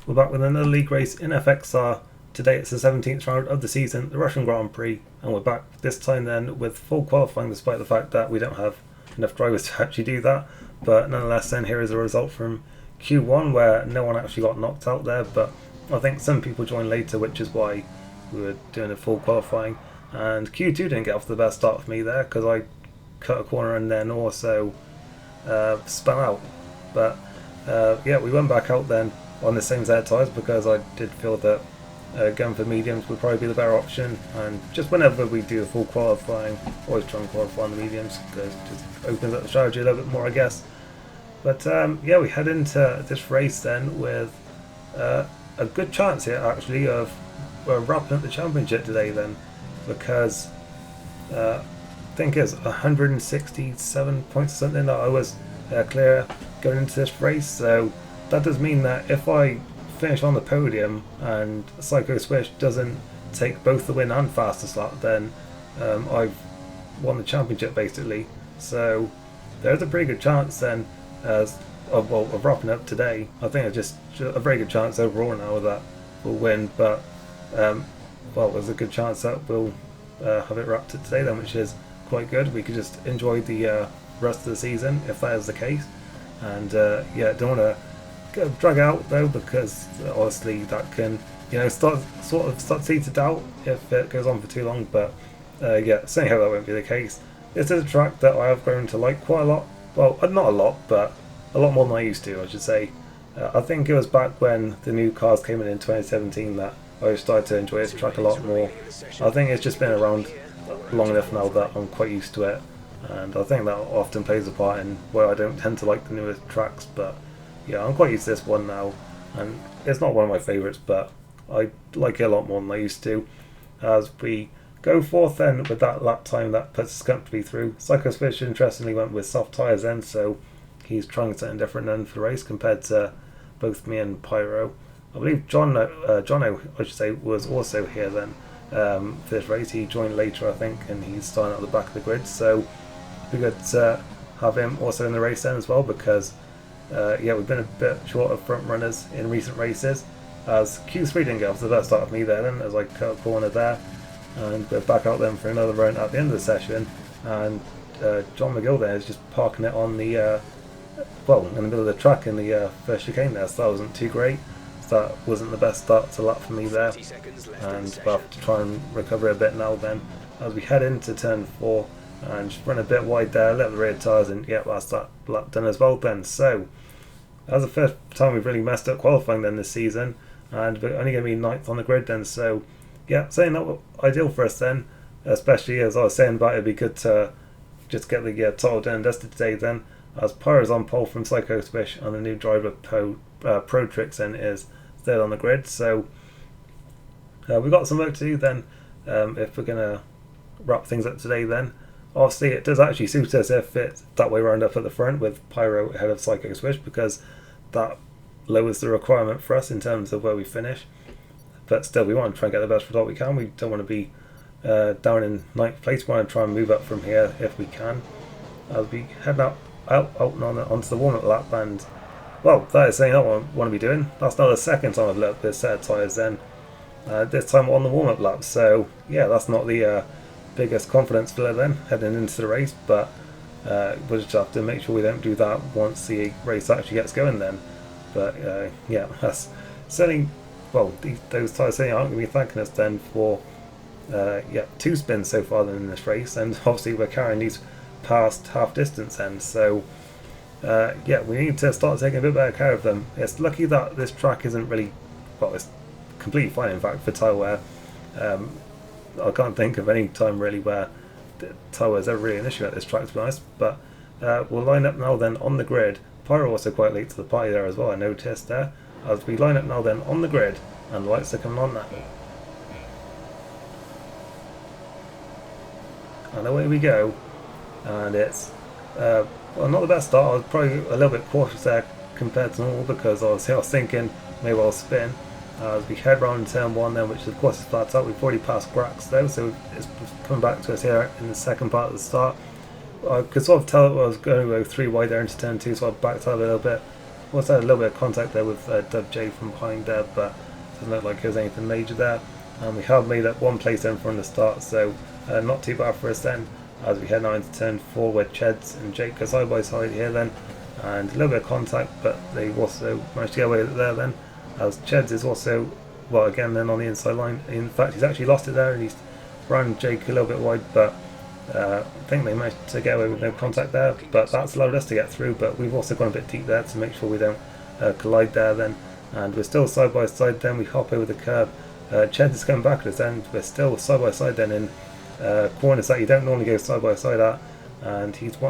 We're back with another league race in FXR. Today it's the 17th round of the season, the Russian Grand Prix, and we're back this time then with full qualifying despite the fact that we don't have enough drivers to actually do that. But nonetheless then here is a result from Q1 where no one actually got knocked out there, but I think some people joined later, which is why we were doing a full qualifying. And Q2 didn't get off to the best start for me there because I cut a corner and then also spun out. But yeah, we went back out then on the same set of tyres because I did feel that going for mediums would probably be the better option, and just whenever we do a full qualifying, always try and qualify on the mediums because it just opens up the strategy a little bit more, I guess. But yeah, we head into this race then with a good chance here actually of wrapping up the championship today then, because I think it's 167 points or something that I was clear going into this race, so that does mean that if I finish on the podium and Psycho Swish doesn't take both the win and fastest lap, then I've won the championship basically. So there's a pretty good chance then of wrapping up today. I think it's just a very good chance overall now that we'll win, but well, there's a good chance that we'll have it wrapped up today then, which is quite good. We could just enjoy the rest of the season if that is the case. And yeah, don't want to drag out though, because honestly that can, you know, sort of start to seed to doubt if it goes on for too long. But yeah, saying how that won't be the case. This is a track that I have grown to like quite a lot. Well, not a lot, but a lot more than I used to, I should say. I think it was back when the new cars came in 2017 that I started to enjoy this track a lot more. I think it's just been around long enough now that I'm quite used to it, and I think that often plays a part in where I don't tend to like the newer tracks. But yeah, I'm quite used to this one now, and it's not one of my favourites, but I like it a lot more than I used to. As we go forth then with that lap time, that puts us comfortably through. Psycho Swish interestingly went with soft tyres then, so he's trying something different then for the race compared to both me and Pyro. I believe Jono, I should say, was also here then for this race. He joined later, I think, and he's starting at the back of the grid, so it'd be good to have him also in the race then as well, because yeah, we've been a bit short of front runners in recent races, as Q3 didn't get off the best start of me there then, as I cut a corner there, and we're back out then for another run at the end of the session, and John McGill there is just parking it on the well, in the middle of the track in the first chicane there, so that wasn't too great. So that wasn't the best start to lap for me there, and we'll have to try and recover a bit now then as we head into turn 4 and just run a bit wide there, let the rear tyres, and yeah, that's that lap done as well then. So that's the first time we've really messed up qualifying then this season, and we're only going to be 9th on the grid then, so yeah, saying not ideal for us then, especially as I was saying about it'd be good to just get the title done and dusted today then, as Pyro's on pole from Psycho Swish and the new driver Pro Tricks then is third on the grid. So we've got some work to do then if we're going to wrap things up today then. Obviously it does actually suit us if it's that way round up at the front with Pyro ahead of Psycho Swish, because that lowers the requirement for us in terms of where we finish. But still, we want to try and get the best result we can. We don't want to be down in 9th place. We want to try and move up from here if we can. As we head out and onto the warm-up lap, and well, that is saying what I want to be doing. That's now the second time I've looked at this set of tyres then. This time on the warm-up lap, so yeah, that's not the biggest confidence filler then heading into the race, but we'll just have to make sure we don't do that once the race actually gets going then. But yeah, that's certainly, well, those tyres certainly aren't going to be thanking us then for yeah, 2 spins so far then in this race, and obviously we're carrying these past half distance then, so yeah, we need to start taking a bit better care of them. It's lucky that this track isn't really, well, it's completely fine in fact for tyre wear. I can't think of any time really where the tyre wear is ever really an issue at this track, to be honest. But we'll line up now then on the grid. Pyro also quite late to the party there as well, I noticed there. As we line up now then on the grid, and the lights are coming on now. And away we go. And it's well, not the best start. I was probably a little bit cautious there compared to normal, because I was thinking maybe I'll spin. As we head round turn 1 then, which of course is flat out. We've already passed Grax though, so it's coming back to us here in the second part of the start. I could sort of tell I was going to go 3 wide there into turn 2, so I backed out a little bit. also had a little bit of contact there with WJ from behind there, but doesn't look like there was anything major there. And we have made up one place then from the start, so not too bad for us then, as we head now into turn 4 where Cheds and Jake are side by side here then, and a little bit of contact, but they also managed to get away with it there then, as Cheds is also, well, again then on the inside line. In fact, he's actually lost it there and he's run Jake a little bit wide, but I think they managed to get away with no contact there, but that's allowed us to get through. But we've also gone a bit deep there to make sure we don't collide there then, and we're still side by side then. We hop over the curb. Cheds is coming back at us and we're still side by side then in corners that you don't normally go side by side at, and he's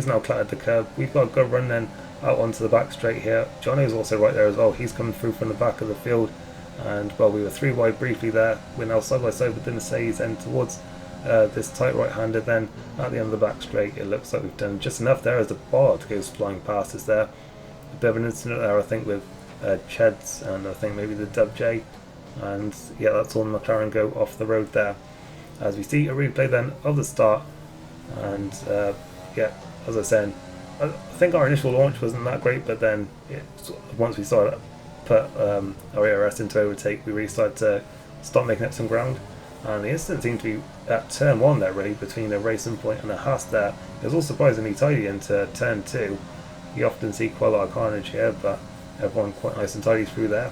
now clattered the curb. We've got a good run then out onto the back straight here. Johnny's also right there as well. He's coming through from the back of the field, and well, we were 3 wide briefly there. We're now side by side with the Mercedes and towards this tight right-hander then at the end of the back straight. It looks like we've done just enough there as the bollard goes flying past us there. A bit of an incident there, I think, with Cheds and I think maybe the WJ, and yeah, that's all McLaren go off the road there. As we see a replay then of the start, and yeah, as I said, I think our initial launch wasn't that great, but then once we started to put our ERS into overtake, we really started to start making up some ground. And the incident seemed to be at turn 1 there, really, between a racing point and a Haas there. It was all surprisingly tidy into turn 2. You often see quite a lot of carnage here, but everyone quite nice and tidy through there.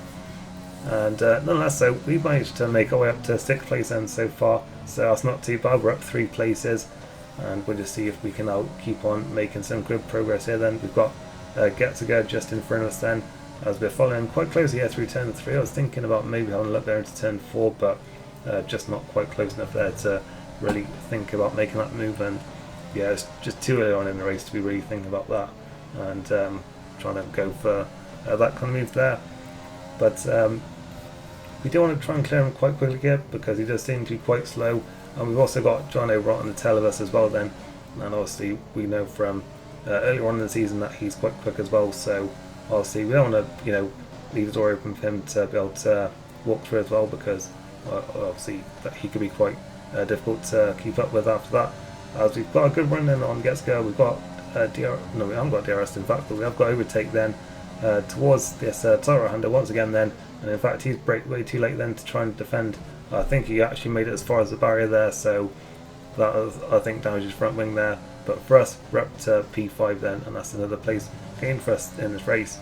And nonetheless, so we managed to make our way up to 6th place then so far, so that's not too bad. We're up 3 places, and we'll just see if we can now keep on making some good progress here then. We've got Get to Go just in front of us then, as we're following quite closely here through turn 3. I was thinking about maybe having a look there into turn 4, but just not quite close enough there to really think about making that move, and yeah, it's just too early on in the race to be really thinking about that and trying to go for that kind of move there. But we do want to try and clear him quite quickly here, because he does seem to be quite slow, and we've also got John right on the tail of us as well then, and obviously we know from earlier on in the season that he's quite quick as well, so obviously we don't want to leave the door open for him to be able to walk through as well, because obviously that he could be quite difficult to keep up with after that. As we've got a good run in on Get Go, we've got we haven't got DRS in fact, but we have got overtake then towards this Toro Honda once again then, and in fact he's braked way too late then to try and defend. I think he actually made it as far as the barrier there, so that was, I think, damaged his front wing there. But for us, we're up to P5 then, and that's another place gain for us in this race.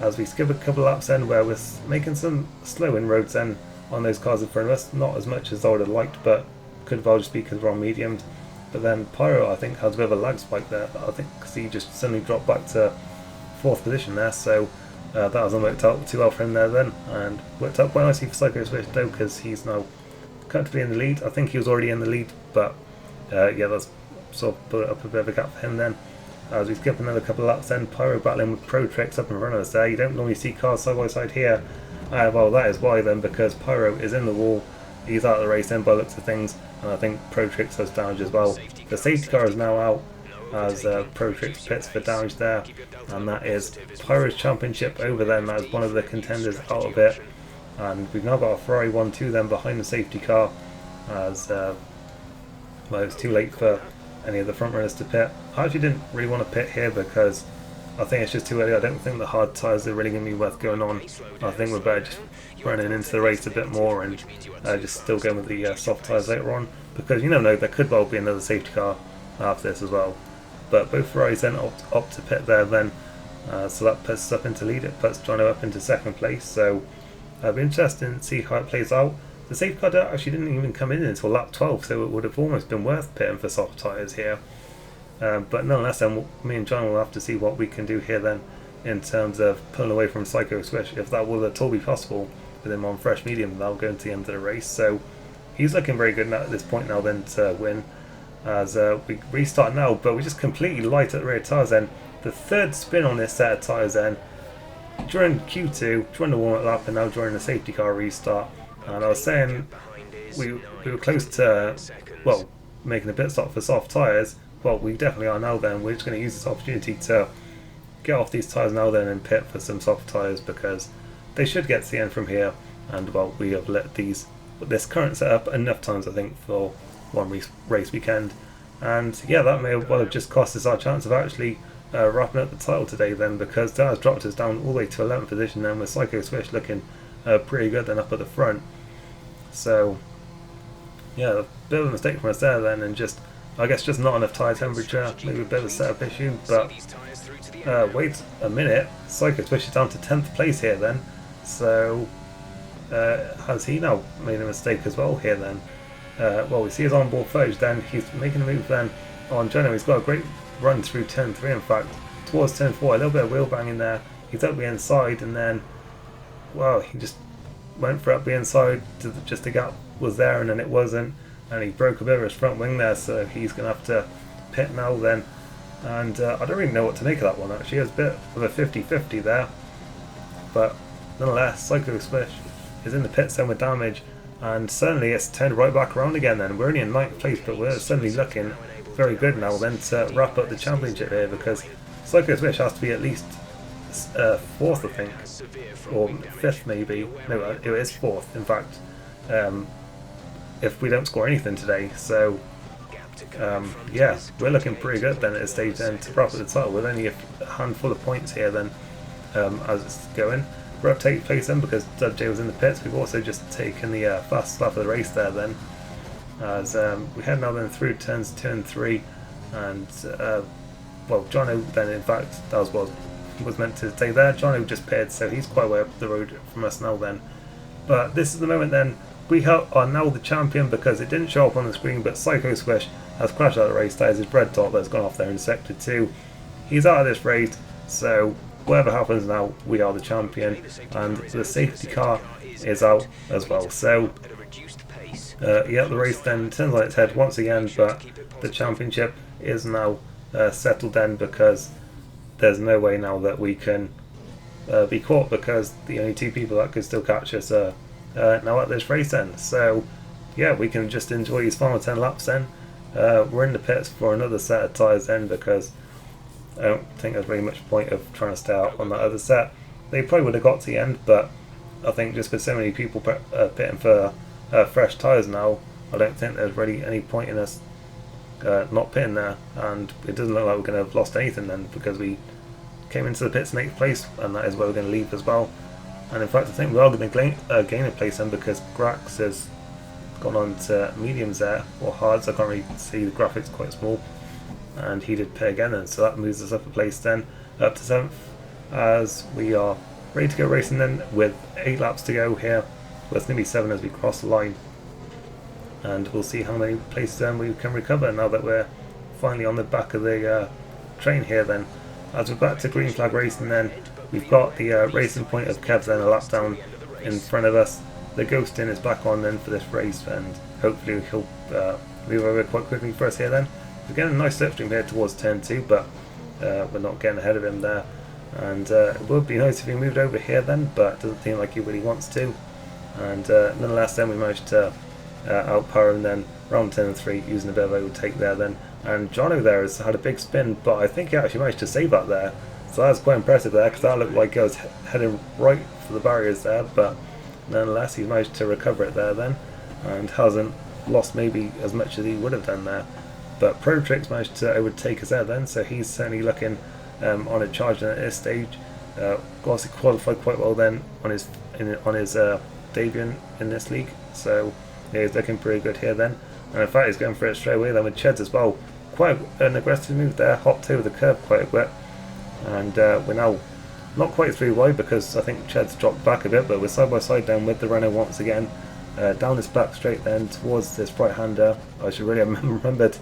As we skip a couple of laps then, where we're making some slow inroads then on those cars in front of us, not as much as I would have liked, but could well just be because we're on mediums. But then Pyro, I think, has a bit of a lag spike there, but I think he just suddenly dropped back to 4th position there, so that hasn't worked out too well for him there then, and worked out quite nicely for Psycho Switch though, because he's now comfortably in the lead. I think he was already in the lead, but yeah, that's sort of put up a bit of a gap for him then. As we skip another couple of laps then, Pyro battling with Pro Tricks up in front of us there. You don't normally see cars side by side here. Well, that is why then, because Pyro is in the wall, he's out of the race then by the looks of things, and I think Pro Tricks has damage as well. The safety car is now out as Pro Tricks pits for damage there, and that is Pyro's championship over then. That is one of the contenders out of it, and we've now got a Ferrari 1-2 then behind the safety car, as well, it's too late for any of the front runners to pit. I actually didn't really want to pit here because I think it's just too early. I don't think the hard tyres are really going to be worth going on. I think we're better just running into the race a bit more and just still going with the soft tyres later on, because you never know, there could well be another safety car after this as well. But both Ferraris then opt to pit there then, so that puts us up into lead. It puts Jono up into 2nd place, so it'll be interesting to see how it plays out. The safety car actually didn't even come in until lap 12, so it would have almost been worth pitting for soft tyres here. But nonetheless then, me and John will have to see what we can do here then in terms of pulling away from Psycho Switch, if that will at all be possible with him on fresh medium. That'll go into the end of the race, so he's looking very good at this point now then to win, as we restart now, but we just completely light at the rear tyres then. The 3rd spin on this set of tyres then during Q2, during the warm-up lap, and now during the safety car restart. And I was saying we were close to, well, making a pit stop for soft tyres. Well, we definitely are now then. We're just going to use this opportunity to get off these tyres now then and pit for some soft tyres, because they should get to the end from here, and well, we have let this current setup enough times I think for one race weekend, and yeah, that may well have just cost us our chance of actually wrapping up the title today then, because that has dropped us down all the way to 11th position then, with Psycho Swish looking pretty good then up at the front. So yeah, a bit of a mistake from us there then, and just I guess just not enough tyre temperature, maybe a bit of a setup issue. But wait a minute, Psycho Swish is down to 10th place here then, so has he now made a mistake as well here then? Well, we see his onboard footage then, he's making a move then on Jono. He's got a great run through turn 3, in fact, towards turn 4, a little bit of wheel banging there, he's up the inside, and then, well, he just went for up the inside, just the gap was there and then it wasn't, and he broke a bit of his front wing there, so he's going to have to pit now then. And I don't really know what to make of that one actually. It's a bit of a 50-50 there, but nonetheless Psycho Swish is in the pits then with damage, and suddenly it's turned right back around again then. We're only in 9th place, but we're suddenly looking very good now then to wrap up the championship here, because Psycho Swish has to be at least 4th I think, or 5th maybe. No, it is 4th in fact, if we don't score anything today. So yeah, we're looking pretty good then at this stage then to wrap up the title with only a handful of points here then as it's going. We're up to 8th place then because WJ was in the pits. We've also just taken the fast lap of the race there then, as we head now then through turns 2 and 3, and well, Jono then, in fact, that was what was meant to say there. Jono just pitted, so he's quite way up the road from us now then. But this is the moment then, we are now the champion, because it didn't show up on the screen, but Psycho Swish has crashed out of the race. That is his red dot that's gone off there in sector 2. He's out of this race, so whatever happens now, we are the champion, and the safety car is out as well. So yeah, the race then turns on its head once again, but the championship is now settled then, because there's no way now that we can be caught, because the only 2 people that could still catch us are now at this race then. So yeah, we can just enjoy these final 10 laps then. We're in the pits for another set of tyres then, because I don't think there's really much point of trying to stay out on that other set. They probably would have got to the end, but I think just with so many people pitting for fresh tyres now, I don't think there's really any point in us not pitting there, and it doesn't look like we're going to have lost anything then, because we came into the pits in 8th place, and that is where we're going to leave as well. And in fact I think we are going to gain a place then, because Grax has gone on to mediums there, or hards. I can't really see, the graphics quite small, and he did pit again then, so that moves us up a place then, up to 7th, as we are ready to go racing then with 8 laps to go here. Well, it's nearly 7 as we cross the line, and we'll see how many places then we can recover now that we're finally on the back of the train here then. As we're back to green flag racing then, we've got the racing point of Kev then a lap down in front of us. The ghosting is back on then for this race, and hopefully he'll move over quite quickly for us here then. We're getting a nice slipstream here towards turn 2, but we're not getting ahead of him there, and it would be nice if he moved over here then, but it doesn't seem like he really wants to. And nonetheless then we managed to outpower him then round 10 and 3 using a bit of overtake there then. And Jono there has had a big spin, but I think he actually managed to save that there, so that's quite impressive there, because that looked like he was heading right for the barriers there, but nonetheless he's managed to recover it there then, and hasn't lost maybe as much as he would have done there. But Protrix managed to overtake us there then, so he's certainly looking on a charge at this stage. Obviously qualified quite well then on his debut in this league, so yeah, he's looking pretty good here then. And in fact he's going for it straight away then with Cheds as well. Quite an aggressive move there, hopped over the curb quite a bit, and we're now not quite through wide, because I think Cheds dropped back a bit, but we're side by side down with the Renault once again, down this back straight then towards this right hander. I should really have remembered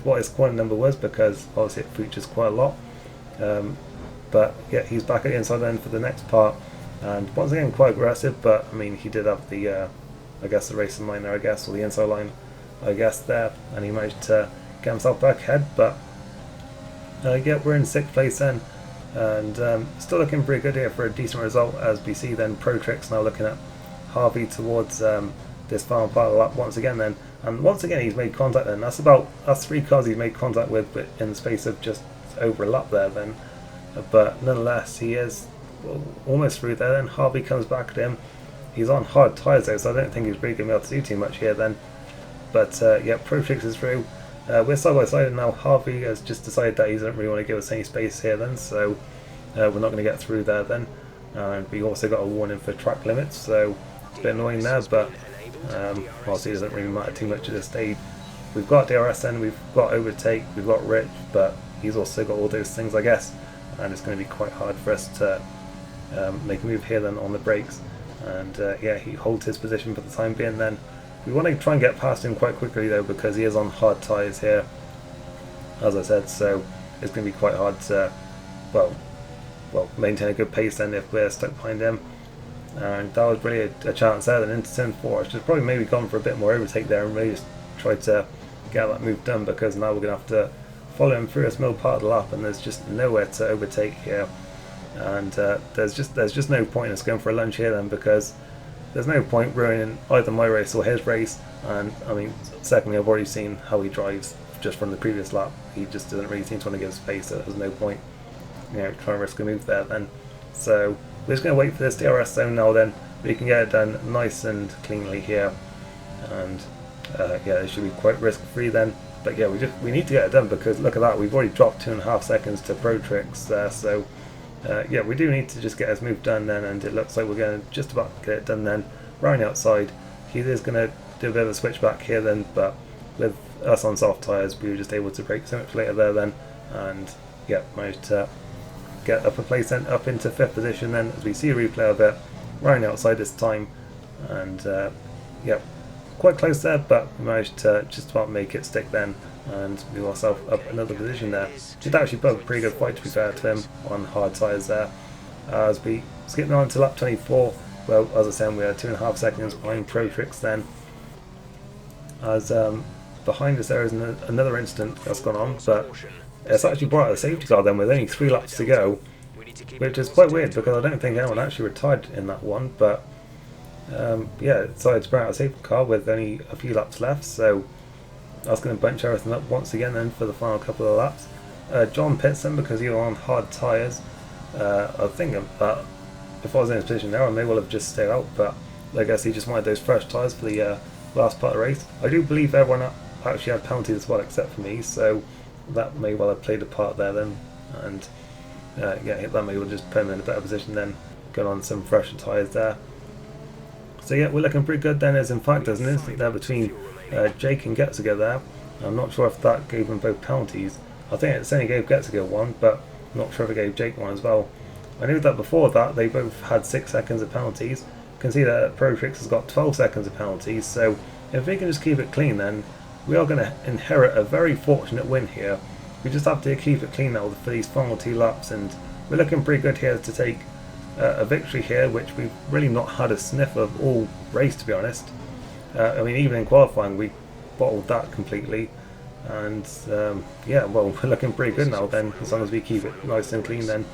what his corner number was, because obviously it features quite a lot, but yeah, he's back at the inside end for the next part, and once again quite aggressive, but I mean he did have the I guess the racing line there, I guess, or the inside line I guess there, and he managed to get himself back ahead. But yeah, we're in 6th place then, and still looking pretty good here for a decent result, as we see then Protrix now looking at Harvey towards this final part of the lap once again then, and once again he's made contact then. That's 3 cars he's made contact with, but in the space of just over a lap there then, but nonetheless he is almost through there then. Harvey comes back at him, he's on hard tyres though, so I don't think he's really going to be able to do too much here then. But yeah, Protrix is through, we're side by side, and now Harvey has just decided that he doesn't really want to give us any space here then, so we're not going to get through there then. And we also got a warning for track limits, so it's a bit annoying there, but obviously it doesn't really matter too much at this stage. We've got DRS then, we've got overtake, we've got Rich, but he's also got all those things, I guess, and it's going to be quite hard for us to make a move here then on the brakes. And yeah, he holds his position for the time being then. We want to try and get past him quite quickly though, because he is on hard tyres here, as I said, so it's going to be quite hard to, well, maintain a good pace then if we're stuck behind him. And that was really a chance there then into turn 4. I should have probably maybe gone for a bit more overtake there and really just tried to get that move done, because now we're going to have to follow him through a small part of the lap, and there's just nowhere to overtake here. And there's just no point in us going for a lunge here then, because there's no point ruining either my race or his race. And I mean, secondly, I've already seen how he drives just from the previous lap. He just doesn't really seem to want to give space, so there's no point, you know, trying to risk a move there then. So we're just going to wait for this DRS zone now then. We can get it done nice and cleanly here, and yeah, it should be quite risk free then. But yeah, we need to get it done, because look at that, we've already dropped 2.5 seconds to Pro Tricks there. So yeah, we do need to just get his move done then, and it looks like we're going to just about get it done then. Round outside, he is going to do a bit of a switch back here then, but with us on soft tyres, we were just able to brake so much later there then, and yeah, managed to get up a place then, up into 5th position then, as we see a replay of it, round outside this time. And yeah, quite close there, but we managed to just about make it stick then, and move ourselves up another position there. Did actually put a pretty good fight, to be fair to him, on hard tyres there. As we skip on to lap 24, well, as I said, we are 2.5 seconds behind Pro Tricks then. As behind us there is another incident that's gone on, but it's actually brought out a safety car then with only 3 laps to go, which is quite weird, because I don't think anyone actually retired in that one. But yeah, it decided to bring out a safety car with only a few laps left, so that's going to bunch everything up once again then for the final couple of laps. John pits him because he was on hard tyres. I think if I was in his position there, I may well have just stayed out, but I guess he just wanted those fresh tyres for the last part of the race. I do believe everyone actually had penalties as well except for me, so that may well have played a part there then. And yeah, that may well just put him in a better position then, going on some fresher tyres there. So yeah, we're looking pretty good then, as in fact there's an incident there between Jake and Getziger there. I'm not sure if that gave them both penalties. I think it only gave Getziger one, but I'm not sure if it gave Jake one as well. I knew that before that they both had 6 seconds of penalties. You can see that Pro Tricks has got 12 seconds of penalties, so if we can just keep it clean, then we are going to inherit a very fortunate win here. We just have to keep it clean now for these final 2 laps, and we're looking pretty good here to take a victory here, which we've really not had a sniff of all race, to be honest. I mean, even in qualifying we bottled that completely, and yeah, well, we're looking pretty good now then, as long as we keep it nice and clean then.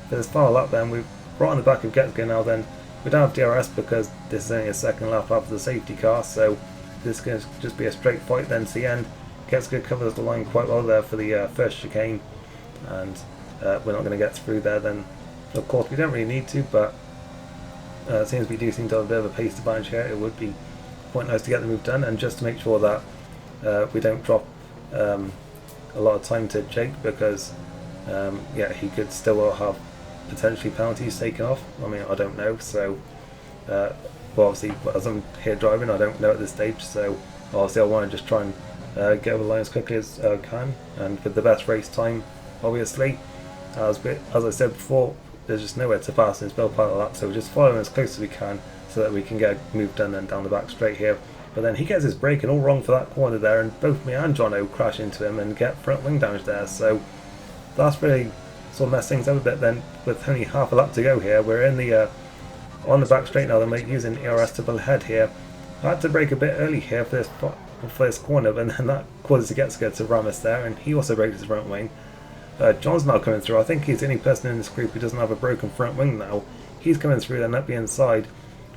For this final lap then, we're right on the back of Getziger now then. We don't have DRS because this is only a second lap after the safety car, so this is going to just be a straight fight then to the end. Getziger covers the line quite well there for the first chicane, and we're not going to get through there then. Of course we don't really need to, but since we do seem to have a bit of a pace advantage here, it would be quite nice to get the move done, and just to make sure that we don't drop a lot of time to Jake, because yeah, he could still have potentially penalties taken off. I mean, I don't know, so well, obviously as I'm here driving, I don't know at this stage, so obviously I want to just try and get over the line as quickly as I can, and with the best race time, obviously. As I said before, there's just nowhere to pass in this middle part of the lap, so we're just following as close as we can so that we can get a move done and down the back straight here. But then he gets his braking all wrong for that corner there, and both me and Jono crash into him and get front wing damage there, so that's really sort of messed things up a bit then. With only half a lap to go here, we're in the on the back straight now, then we're using ERS to pull ahead here. I had to brake a bit early here for this corner, but then that causes Getziger to ram us there, and he also braked his front wing. John's now coming through. I think he's the only person in this group who doesn't have a broken front wing now. He's coming through then up the inside.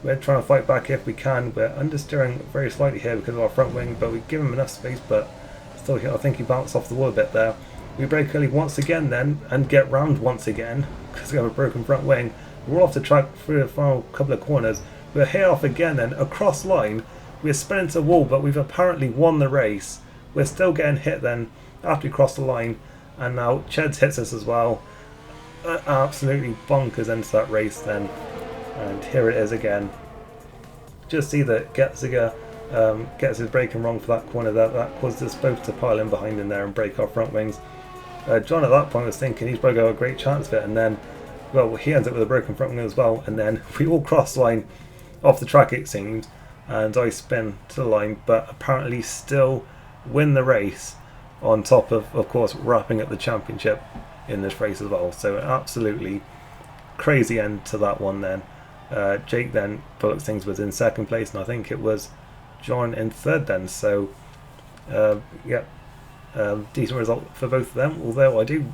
We're trying to fight back if we can. We're understeering very slightly here because of our front wing, but we give him enough space, but still I think he bounced off the wall a bit there. We brake early once again then, and get rammed once again because we have a broken front wing. We're off the track through the final couple of corners. We're here off again then, across line. We're spinning to the wall, but we've apparently won the race, we're still getting hit then after we cross the line, and now Cheds hits us as well. Absolutely bonkers into that race then, and here it is again. Just see that Getziger gets his braking wrong for that corner there. That caused us both to pile in behind him there and break our front wings. John at that point was thinking he's probably got a great chance of it, and then, well, he ends up with a broken front wing as well, and then we all cross the line off the track it seemed, and I spin to the line, but apparently still win the race, on top of course, wrapping up the championship in this race as well. So absolutely crazy end to that one then. Jake then Bullocks things was in second place, and I think it was John in third then. So decent result for both of them, although I do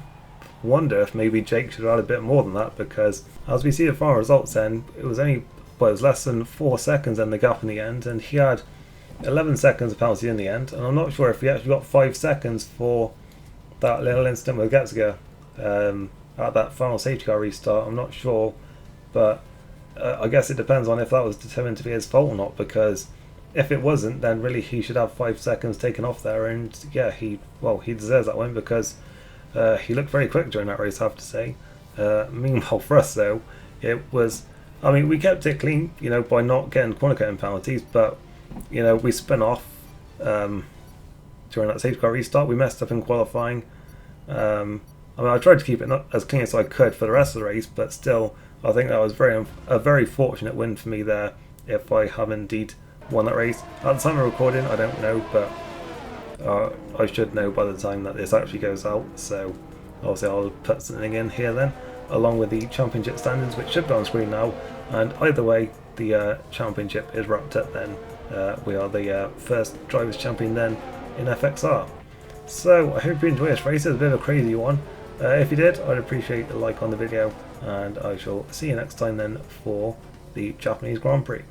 wonder if maybe Jake should have had a bit more than that, because as we see the final results then, it was only, well, it was less than 4 seconds in the gap in the end, and he had 11 seconds of penalty in the end, and I'm not sure if he actually got 5 seconds for that little incident with Getziger at that final safety car restart. I'm not sure, but I guess it depends on if that was determined to be his fault or not, because if it wasn't, then really he should have 5 seconds taken off there, and yeah, he deserves that win, because he looked very quick during that race, I have to say. Meanwhile for us though, it was, I mean, we kept it clean, by not getting corner cutting penalties, but we spun off during that safety car restart. We messed up in qualifying. I mean, I tried to keep it not as clean as I could for the rest of the race, but still, I think that was a very fortunate win for me there, if I have indeed won that race. At the time of recording, I don't know, but I should know by the time that this actually goes out, so obviously I'll put something in here then, along with the championship standings, which should be on screen now, and either way, the championship is wrapped up then. We are the first Drivers' Champion then in FXR. So I hope you enjoyed this race. It's a bit of a crazy one. If you did, I'd appreciate a like on the video, and I shall see you next time then for the Japanese Grand Prix.